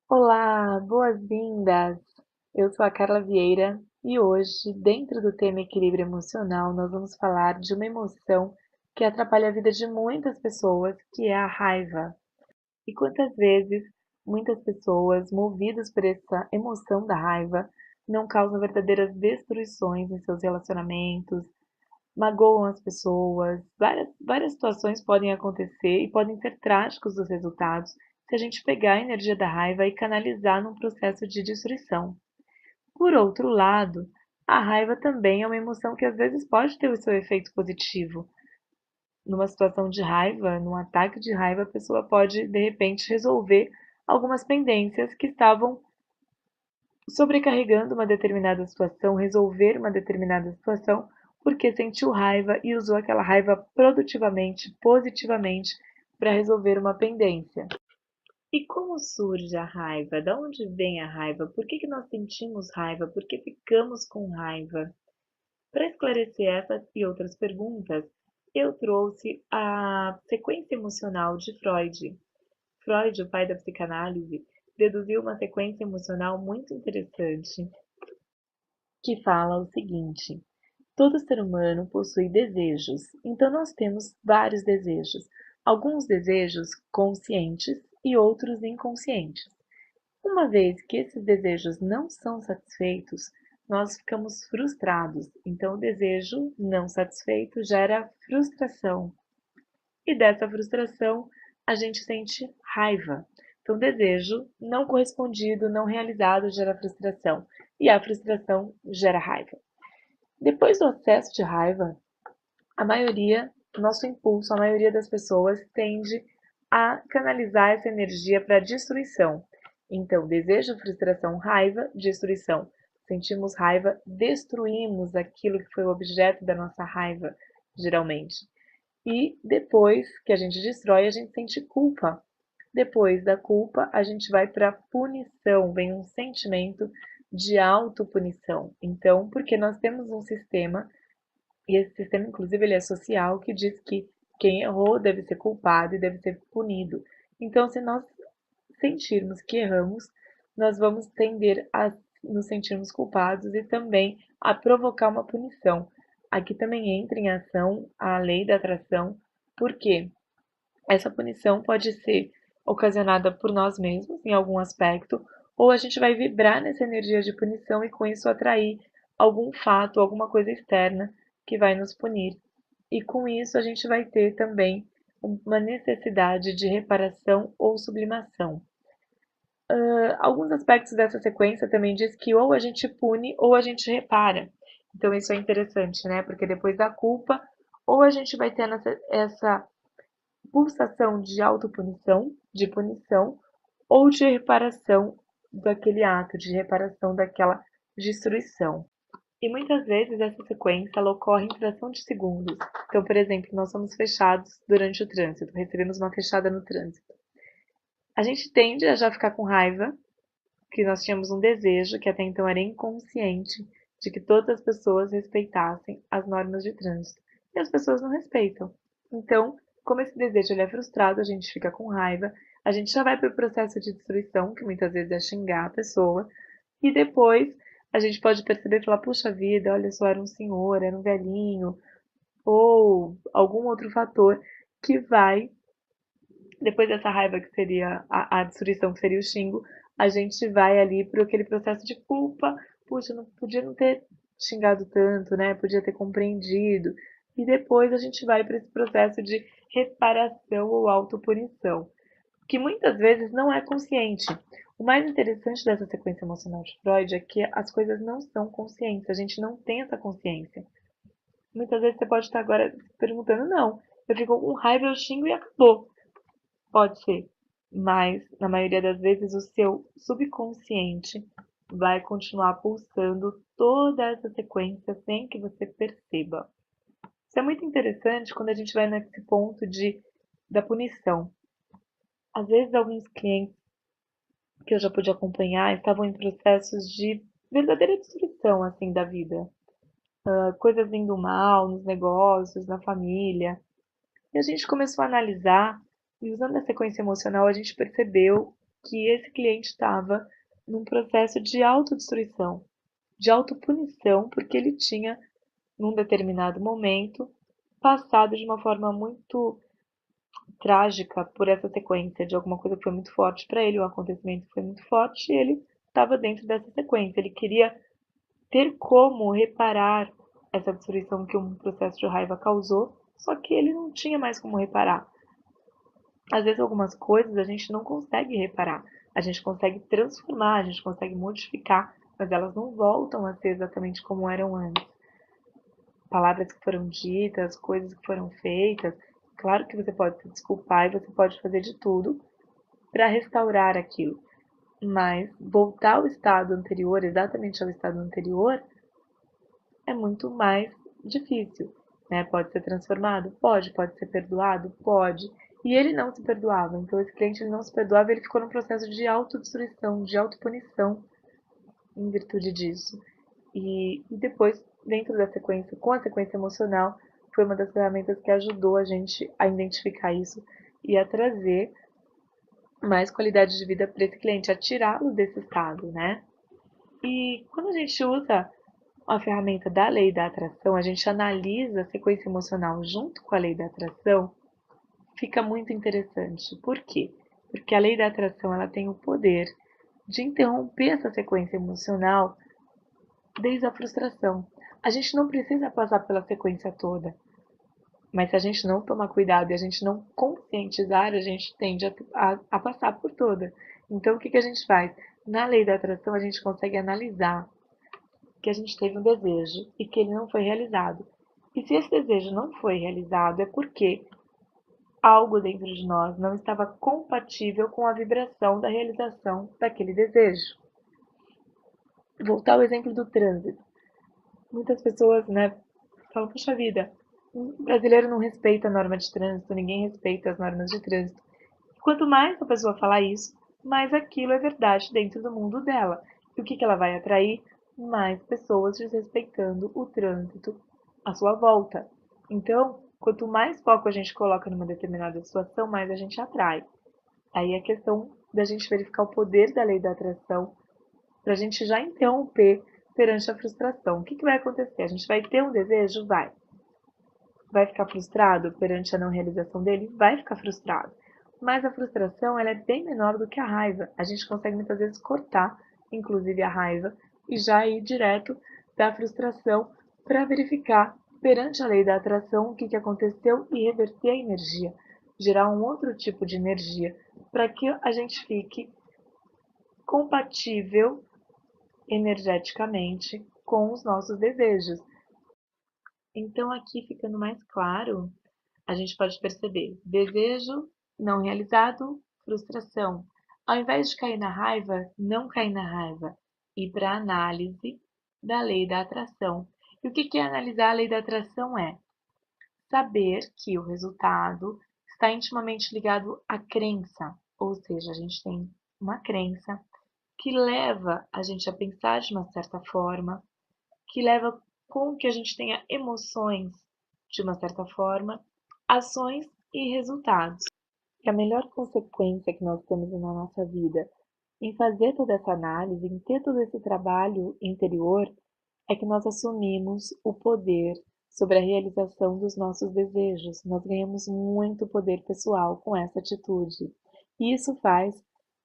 Olá, boas-vindas! Eu sou a Carla Vieira e hoje, dentro do tema equilíbrio emocional, nós vamos falar de uma emoção que atrapalha a vida de muitas pessoas, que é a raiva. E quantas vezes muitas pessoas, movidas por essa emoção da raiva, não causam verdadeiras destruições em seus relacionamentos, magoam as pessoas. Várias situações podem acontecer e podem ser trágicos os resultados se a gente pegar a energia da raiva e canalizar num processo de destruição. Por outro lado, a raiva também é uma emoção que às vezes pode ter o seu efeito positivo. Numa situação de raiva, num ataque de raiva, a pessoa pode de repente resolver algumas pendências que estavam sobrecarregando uma determinada situação, resolver uma determinada situação, porque sentiu raiva e usou aquela raiva produtivamente, positivamente, para resolver uma pendência. E como surge a raiva? Da onde vem a raiva? Por que nós sentimos raiva? Por que ficamos com raiva? Para esclarecer essas e outras perguntas, eu trouxe a sequência emocional de Freud. Freud, o pai da psicanálise, deduziu uma sequência emocional muito interessante que fala o seguinte: todo ser humano possui desejos, então nós temos vários desejos, alguns desejos conscientes e outros inconscientes. Uma vez que esses desejos não são satisfeitos, nós ficamos frustrados, então o desejo não satisfeito gera frustração, e dessa frustração a gente sente raiva. Então, desejo não correspondido, não realizado gera frustração, e a frustração gera raiva. Depois do acesso de raiva, a maioria, nosso impulso, a maioria das pessoas tende a canalizar essa energia para destruição. Então, desejo, frustração, raiva, destruição. Sentimos raiva, destruímos aquilo que foi o objeto da nossa raiva, geralmente. E depois que a gente destrói, a gente sente culpa. Depois da culpa, a gente vai para a punição, vem um sentimento de autopunição. Então, porque nós temos um sistema, e esse sistema, inclusive, ele é social, que diz que quem errou deve ser culpado e deve ser punido. Então, se nós sentirmos que erramos, nós vamos tender a nos sentirmos culpados e também a provocar uma punição. Aqui também entra em ação a lei da atração, porque essa punição pode ser ocasionada por nós mesmos, em algum aspecto, ou a gente vai vibrar nessa energia de punição e com isso atrair algum fato, alguma coisa externa que vai nos punir. E com isso a gente vai ter também uma necessidade de reparação ou sublimação. Alguns aspectos dessa sequência também diz que ou a gente pune ou a gente repara. Então isso é interessante, né? Porque depois da culpa, ou a gente vai ter essa pulsação de autopunição, de punição, ou de reparação daquele ato, de reparação daquela destruição. E muitas vezes essa sequência ela ocorre em fração de segundos. Então, por exemplo, nós somos fechados durante o trânsito, recebemos uma fechada no trânsito. A gente tende a já ficar com raiva, que nós tínhamos um desejo, que até então era inconsciente, de que todas as pessoas respeitassem as normas de trânsito. E as pessoas não respeitam. Então, como esse desejo ele é frustrado, a gente fica com raiva, a gente já vai para o processo de destruição, que muitas vezes é xingar a pessoa, e depois a gente pode perceber e falar, puxa vida, olha só, era um senhor, era um velhinho, ou algum outro fator que vai depois dessa raiva que seria a destruição, que seria o xingo, a gente vai ali para aquele processo de culpa. Puxa, não podia não ter xingado tanto, né? Podia ter compreendido. E depois a gente vai para esse processo de reparação ou autopunição, que muitas vezes não é consciente. O mais interessante dessa sequência emocional de Freud é que as coisas não são conscientes, a gente não tem essa consciência. Muitas vezes você pode estar agora se perguntando, não, eu fico com raiva, eu xingo e acabou. Pode ser, mas na maioria das vezes o seu subconsciente vai continuar pulsando toda essa sequência sem que você perceba. Isso é muito interessante quando a gente vai nesse ponto da punição. Às vezes alguns clientes que eu já pude acompanhar estavam em processos de verdadeira destruição assim da vida. Coisas indo mal nos negócios, na família. E a gente começou a analisar, e usando a sequência emocional, a gente percebeu que esse cliente estava num processo de autodestruição, de autopunição, porque ele tinha, num determinado momento, passado de uma forma muito trágica por essa sequência de alguma coisa que foi muito forte para ele, um acontecimento que foi muito forte, e ele estava dentro dessa sequência. Ele queria ter como reparar essa destruição que um processo de raiva causou, só que ele não tinha mais como reparar. Às vezes algumas coisas a gente não consegue reparar, a gente consegue transformar, a gente consegue modificar, mas elas não voltam a ser exatamente como eram antes. Palavras que foram ditas, coisas que foram feitas, claro que você pode se desculpar e você pode fazer de tudo para restaurar aquilo, mas voltar ao estado anterior, exatamente ao estado anterior, é muito mais difícil, né? Pode ser transformado? Pode ser perdoado? Pode. E ele não se perdoava, então esse cliente ele não se perdoava e ele ficou num processo de autodestruição, de autopunição em virtude disso. E depois, dentro da sequência, com a sequência emocional, foi uma das ferramentas que ajudou a gente a identificar isso e a trazer mais qualidade de vida para esse cliente, a tirá-lo desse estado, né? E quando a gente usa a ferramenta da lei da atração, a gente analisa a sequência emocional junto com a lei da atração, fica muito interessante. Por quê? Porque a lei da atração ela tem o poder de interromper essa sequência emocional desde a frustração. A gente não precisa passar pela sequência toda, mas se a gente não tomar cuidado e a gente não conscientizar, a gente tende a passar por toda. Então, o que a gente faz? Na lei da atração, a gente consegue analisar que a gente teve um desejo e que ele não foi realizado. E se esse desejo não foi realizado, é porque algo dentro de nós não estava compatível com a vibração da realização daquele desejo. Voltar ao exemplo do trânsito. Muitas pessoas, né, falam, puxa vida, o brasileiro não respeita a norma de trânsito, ninguém respeita as normas de trânsito. E quanto mais a pessoa falar isso, mais aquilo é verdade dentro do mundo dela. E o que ela vai atrair? Mais pessoas desrespeitando o trânsito à sua volta. Então, quanto mais foco a gente coloca numa determinada situação, mais a gente atrai. Aí é questão da gente verificar o poder da lei da atração para a gente já interromper perante a frustração. O que vai acontecer? A gente vai ter um desejo? Vai. Vai ficar frustrado perante a não realização dele? Vai ficar frustrado. Mas a frustração ela é bem menor do que a raiva. A gente consegue muitas vezes cortar, inclusive a raiva, e já ir direto da frustração para verificar perante a lei da atração o que aconteceu e reverter a energia, gerar um outro tipo de energia para que a gente fique compatível energeticamente com os nossos desejos. Então, aqui ficando mais claro, a gente pode perceber desejo não realizado, frustração. Ao invés de cair na raiva, não cair na raiva. Ir para a análise da lei da atração. E o que é analisar a lei da atração? É saber que o resultado está intimamente ligado à crença. Ou seja, a gente tem uma crença que leva a gente a pensar de uma certa forma, que leva com que a gente tenha emoções de uma certa forma, ações e resultados. E a melhor consequência que nós temos na nossa vida em fazer toda essa análise, em ter todo esse trabalho interior, é que nós assumimos o poder sobre a realização dos nossos desejos. Nós ganhamos muito poder pessoal com essa atitude. E isso faz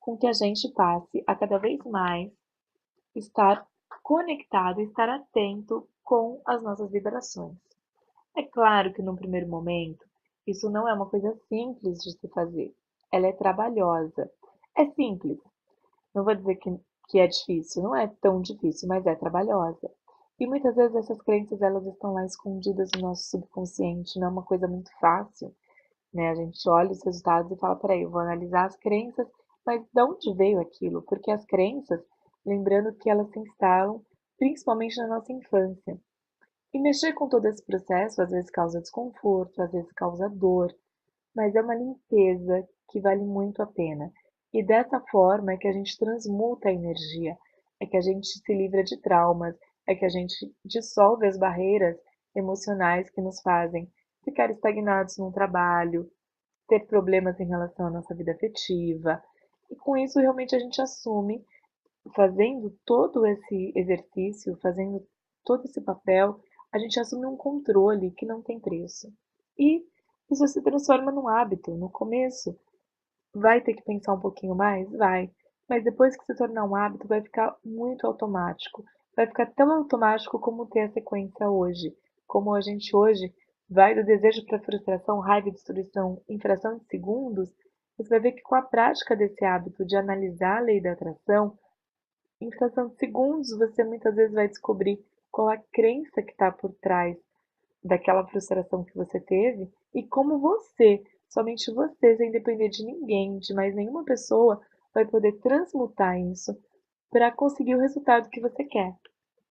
com que a gente passe a cada vez mais estar conectado, estar atento com as nossas vibrações. É claro que num primeiro momento, isso não é uma coisa simples de se fazer. Ela é trabalhosa. É simples. Não vou dizer que é difícil, não é tão difícil, mas é trabalhosa. E muitas vezes essas crenças elas estão lá escondidas no nosso subconsciente, não é uma coisa muito fácil, né? A gente olha os resultados e fala, peraí, eu vou analisar as crenças, mas de onde veio aquilo? Porque as crenças, lembrando que elas se instalam principalmente na nossa infância. E mexer com todo esse processo às vezes causa desconforto, às vezes causa dor, mas é uma limpeza que vale muito a pena. E dessa forma é que a gente transmuta a energia, é que a gente se livra de traumas, é que a gente dissolve as barreiras emocionais que nos fazem ficar estagnados num trabalho, ter problemas em relação à nossa vida afetiva. E com isso, realmente a gente assume, fazendo todo esse exercício, fazendo todo esse papel, a gente assume um controle que não tem preço. E isso se transforma num hábito. No começo, vai ter que pensar um pouquinho mais? Vai. Mas depois que se tornar um hábito, vai ficar muito automático. Vai ficar tão automático como ter a sequência hoje. Como a gente hoje vai do desejo para a frustração, raiva e destruição em fração de segundos, você vai ver que com a prática desse hábito de analisar a lei da atração, em fração de segundos você muitas vezes vai descobrir qual a crença que está por trás daquela frustração que você teve e como você, somente você, sem depender de ninguém, de mais nenhuma pessoa, vai poder transmutar isso para conseguir o resultado que você quer.